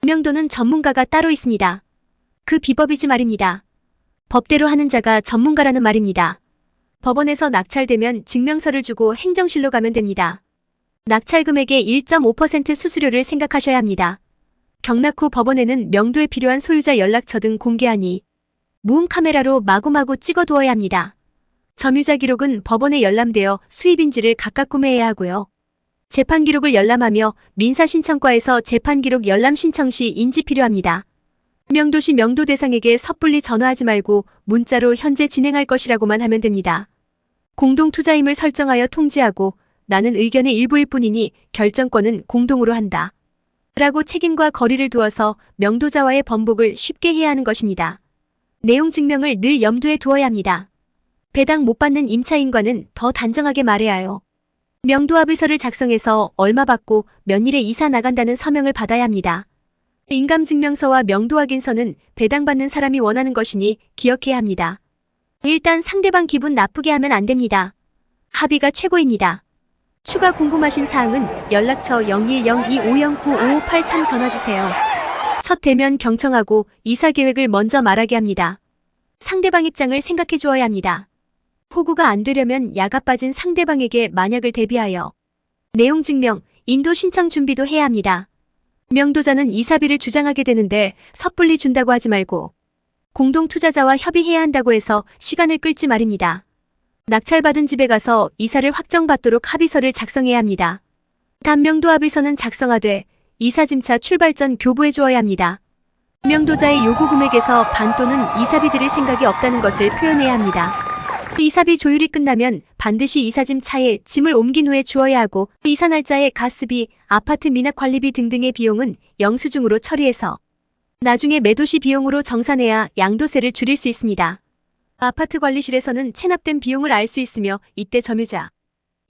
명도는 전문가가 따로 있습니다. 그 비법이지 말입니다. 법대로 하는 자가 전문가라는 말입니다. 법원에서 낙찰되면 증명서를 주고 행정실로 가면 됩니다. 낙찰 금액의 1.5% 수수료를 생각하셔야 합니다. 경락 후 법원에는 명도에 필요한 소유자 연락처 등 공개하니 무음 카메라로 마구마구 찍어두어야 합니다. 점유자 기록은 법원에 열람되어 수입인지를 각각 구매해야 하고요. 재판 기록을 열람하며 민사신청과에서 재판 기록 열람 신청 시 인지 필요합니다. 명도시 명도 대상에게 섣불리 전화하지 말고 문자로 현재 진행할 것이라고만 하면 됩니다. 공동투자임을 설정하여 통지하고 나는 의견의 일부일 뿐이니 결정권은 공동으로 한다. 라고 책임과 거리를 두어서 명도자와의 번복을 쉽게 해야 하는 것입니다. 내용 증명을 늘 염두에 두어야 합니다. 배당 못 받는 임차인과는 더 단정하게 말해야 해요. 명도합의서를 작성해서 얼마 받고 몇일에 이사 나간다는 서명을 받아야 합니다. 인감증명서와 명도확인서는 배당받는 사람이 원하는 것이니 기억해야 합니다. 일단 상대방 기분 나쁘게 하면 안 됩니다. 합의가 최고입니다. 추가 궁금하신 사항은 연락처 0102509553 전화주세요. 첫 대면 경청하고 이사 계획을 먼저 말하게 합니다. 상대방 입장을 생각해 주어야 합니다. 호구가 안 되려면 야가 빠진 상대방에게 만약을 대비하여 내용 증명, 인도 신청 준비도 해야 합니다. 명도자는 이사비를 주장하게 되는데 섣불리 준다고 하지 말고 공동투자자와 협의해야 한다고 해서 시간을 끌지 말입니다. 낙찰받은 집에 가서 이사를 확정받도록 합의서를 작성해야 합니다. 단명도 합의서는 작성하되 이사짐차 출발 전 교부해 주어야 합니다. 명도자의 요구 금액에서 반 또는 이사비 드릴 생각이 없다는 것을 표현해야 합니다. 이사비 조율이 끝나면 반드시 이사짐 차에 짐을 옮긴 후에 주어야 하고 이사 날짜에 가스비, 아파트 미납 관리비 등등의 비용은 영수증으로 처리해서 나중에 매도시 비용으로 정산해야 양도세를 줄일 수 있습니다. 아파트 관리실에서는 체납된 비용을 알 수 있으며 이때 점유자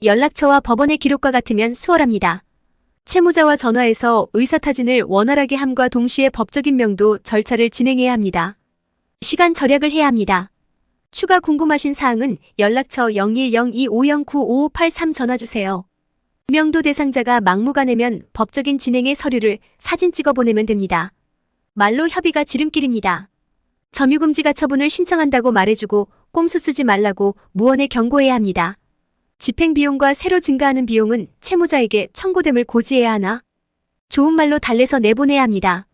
연락처와 법원의 기록과 같으면 수월합니다. 채무자와 전화해서 의사타진을 원활하게 함과 동시에 법적인 명도 절차를 진행해야 합니다. 시간 절약을 해야 합니다. 추가 궁금하신 사항은 연락처 0102509553 전화주세요. 명도 대상자가 막무가내면 법적인 진행의 서류를 사진 찍어 보내면 됩니다. 말로 협의가 지름길입니다. 점유금지 가처분을 신청한다고 말해주고 꼼수 쓰지 말라고 무언에 경고해야 합니다. 집행비용과 새로 증가하는 비용은 채무자에게 청구됨을 고지해야 하나? 좋은 말로 달래서 내보내야 합니다.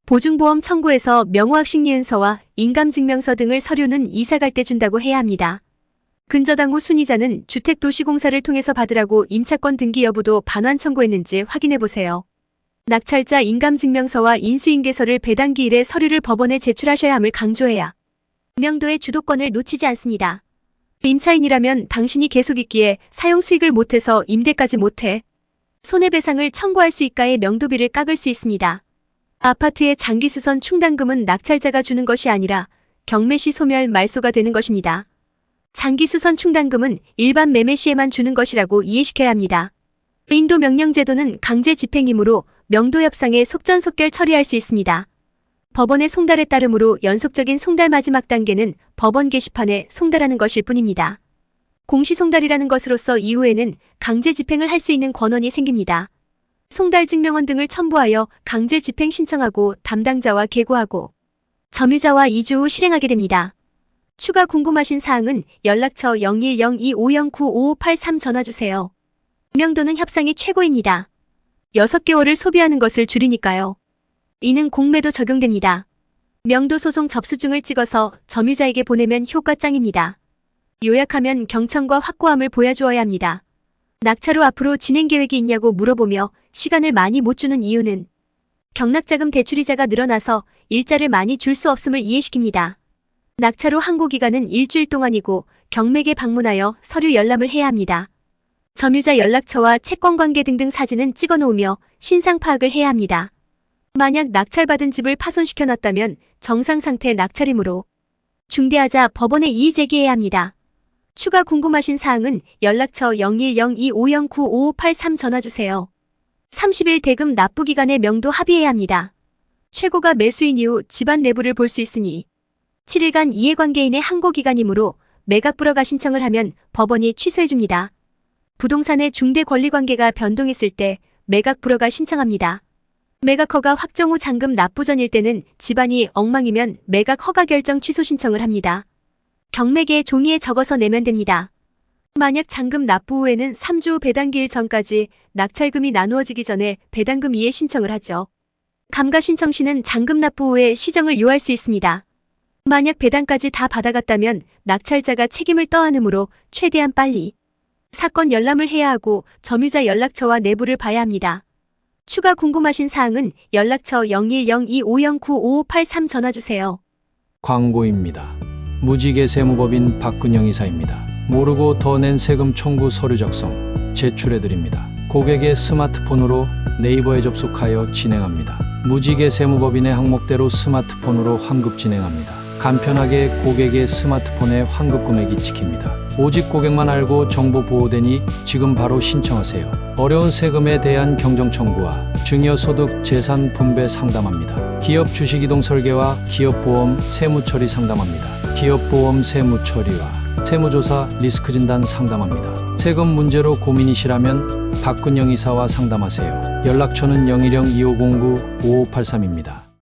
보증보험 청구에서 명호학식리은서와 인감증명서 등을 서류는 이사 갈 때 준다고 해야 합니다. 근저당 후 순이자는 주택도시공사를 통해서 받으라고 임차권 등기 여부도 반환 청구했는지 확인해보세요. 낙찰자 인감증명서와 인수인계서를 배당기일에 서류를 법원에 제출하셔야 함을 강조해야 명도의 주도권을 놓치지 않습니다. 임차인이라면 당신이 계속 있기에 사용 수익을 못해서 임대까지 못해 손해배상을 청구할 수 있가에 명도비를 깎을 수 있습니다. 아파트의 장기수선 충당금은 낙찰자가 주는 것이 아니라 경매시 소멸 말소가 되는 것입니다. 장기수선 충당금은 일반 매매 시에만 주는 것이라고 이해시켜야 합니다. 인도 명령제도는 강제 집행이므로 명도협상에 속전속결 처리할 수 있습니다. 법원의 송달에 따르므로 연속적인 송달 마지막 단계는 법원 게시판에 송달하는 것일 뿐입니다. 공시송달이라는 것으로서 이후에는 강제 집행을 할 수 있는 권한이 생깁니다. 송달 증명원 등을 첨부하여 강제 집행 신청하고 담당자와 계고하고 점유자와 2주 후 실행하게 됩니다. 추가 궁금하신 사항은 연락처 0102509553 전화주세요. 명도는 협상이 최고입니다. 6개월을 소비하는 것을 줄이니까요. 이는 공매도 적용됩니다. 명도 소송 접수증을 찍어서 점유자에게 보내면 효과 짱입니다. 요약하면 경청과 확고함을 보여주어야 합니다. 낙찰 후 앞으로 진행 계획이 있냐고 물어보며 시간을 많이 못 주는 이유는 경락자금 대출이자가 늘어나서 일자를 많이 줄 수 없음을 이해시킵니다. 낙찰 후 항고 기간은 일주일 동안이고 경매에 방문하여 서류 열람을 해야 합니다. 점유자 연락처와 채권관계 등등 사진은 찍어놓으며 신상 파악을 해야 합니다. 만약 낙찰받은 집을 파손시켜놨다면 정상상태 낙찰이므로 중대하자 법원에 이의 제기해야 합니다. 추가 궁금하신 사항은 연락처 0102509553 전화주세요. 30일 대금 납부 기간에 명도 합의해야 합니다. 최고가 매수인 이후 집안 내부를 볼 수 있으니 7일간 이해관계인의 항고 기간이므로 매각 불허가 신청을 하면 법원이 취소해줍니다. 부동산의 중대 권리관계가 변동했을 때 매각 불허가 신청합니다. 매각 허가 확정 후 잔금 납부 전일 때는 집안이 엉망이면 매각 허가 결정 취소 신청을 합니다. 경매계 종이에 적어서 내면 됩니다. 만약 잔금 납부 후에는 3주 배당기일 전까지 낙찰금이 나누어지기 전에 배당금 이해 신청을 하죠. 감가 신청 시는 잔금 납부 후에 시정을 요할 수 있습니다. 만약 배당까지 다 받아갔다면 낙찰자가 책임을 떠안으므로 최대한 빨리 사건 열람을 해야 하고 점유자 연락처와 내부를 봐야 합니다. 추가 궁금하신 사항은 연락처 0102509553 전화주세요. 광고입니다. 무지개 세무법인 박근영 이사입니다. 모르고 더 낸 세금 청구 서류 작성 제출해드립니다. 고객의 스마트폰으로 네이버에 접속하여 진행합니다. 무지개 세무법인의 항목대로 스마트폰으로 환급 진행합니다. 간편하게 고객의 스마트폰에 환급 금액이 찍힙니다. 오직 고객만 알고 정보 보호되니 지금 바로 신청하세요. 어려운 세금에 대한 경정 청구와 증여소득 재산 분배 상담합니다. 기업 주식이동 설계와 기업보험 세무처리 상담합니다. 기업보험 세무처리와 세무조사 리스크 진단 상담합니다. 세금 문제로 고민이시라면 박근영 이사와 상담하세요. 연락처는 010-2509-5583입니다.